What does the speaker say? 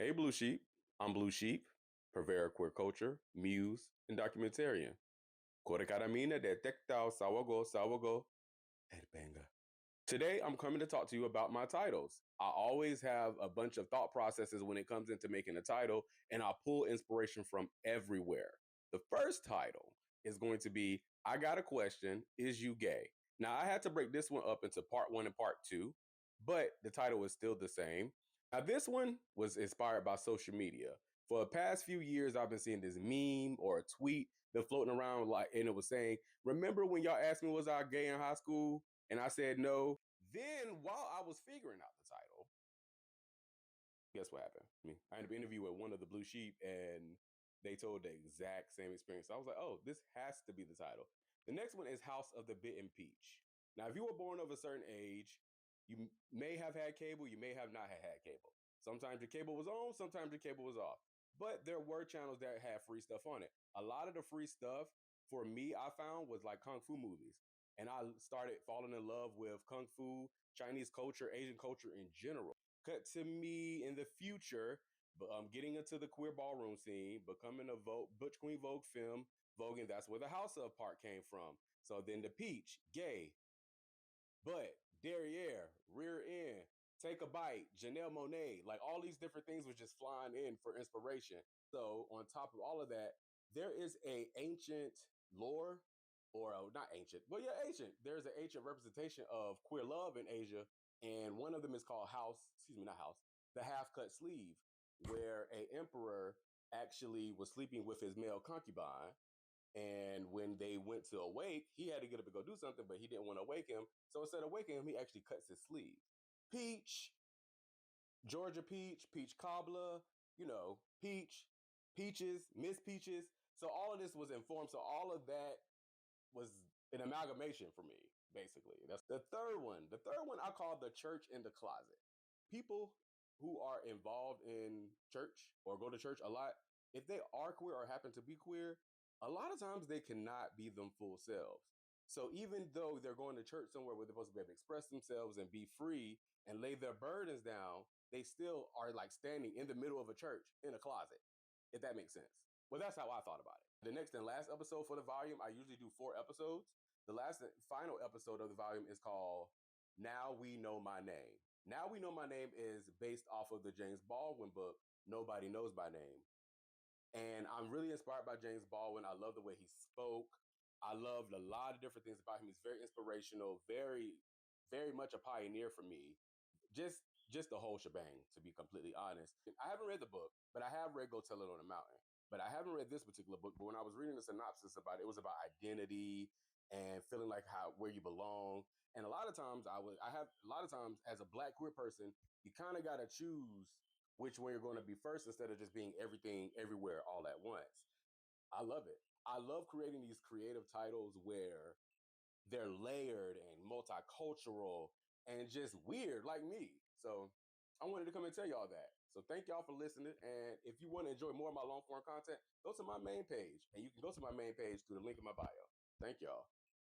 Hey, Blue Sheep. I'm Blue Sheep, purveyor of queer culture, muse, and documentarian. Kore karamina detectao sawago sawago headbanger. Today, I'm coming to talk to you about my titles. I always have a bunch of thought processes when it comes into making a title, and I pull inspiration from everywhere. The first title is going to be I Got a Question, Is You Gay? Now, I had to break this one up into part one and part two, but the title is still the same. Now, this one was inspired by social media. For the past few years, I've been seeing this meme or a tweet been floating around, and it was saying, remember when y'all asked me, was I gay in high school? And I said no. Then while I was figuring out the title, guess what happened? I had an interview with one of the Blue Sheep, and they told the exact same experience. So I was like, oh, this has to be the title. The next one is House of the Bitten Peach. Now, if you were born of a certain age, you may have had cable, you may have not had cable. Sometimes your cable was on, sometimes your cable was off. But there were channels that had free stuff on it. A lot of the free stuff for me, I found was like Kung Fu movies. And I started falling in love with Kung Fu, Chinese culture, Asian culture in general. Cut to me in the future, getting into the queer ballroom scene, becoming a Butch Queen Vogue film, Vogue, and that's where the House of part came from. So then the Peach, gay, butt, derriere, rear end, take a bite, Janelle Monáe, like all these different things was just flying in for inspiration. So on top of all of that, there is a ancient lore, or not ancient, but yeah, ancient. There's an ancient representation of queer love in Asia, and one of them is called not House, the half cut sleeve, where a emperor actually was sleeping with his male concubine, and when they went to awake, he had to get up and go do something, but he didn't want to wake him. So instead of waking him, he actually cuts his sleeve. Peach, Georgia Peach, Peach Cobbler, Peach, Peaches, Miss Peaches. So all of this was informed. So all of that was an amalgamation for me, basically. That's the third one. The third one I call the church in the closet. People who are involved in church or go to church a lot, if they are queer or happen to be queer, a lot of times they cannot be them full selves. So even though they're going to church somewhere where they're supposed to be able to express themselves and be free and lay their burdens down, they still are like standing in the middle of a church in a closet, if that makes sense. Well, that's how I thought about it. The next and last episode for the volume, I usually do 4 episodes. The last and final episode of the volume is called Now We Know My Name. Now We Know My Name is based off of the James Baldwin book, Nobody Knows My Name. And I'm really inspired by James Baldwin. I love the way he spoke. I loved a lot of different things about him. He's very inspirational, very, very much a pioneer for me. Just the whole shebang, to be completely honest. I haven't read the book, but I have read Go Tell It on the Mountain. But I haven't read this particular book. But when I was reading the synopsis about it, it was about identity and feeling like where you belong. And a lot of times as a Black queer person, you kind of got to choose which way you're going to be first instead of just being everything everywhere all at once. I love it. I love creating these creative titles where they're layered and multicultural and just weird like me. So I wanted to come and tell y'all that. So thank y'all for listening. And if you want to enjoy more of my long form content, go to my main page. And you can go to my main page through the link in my bio. Thank y'all.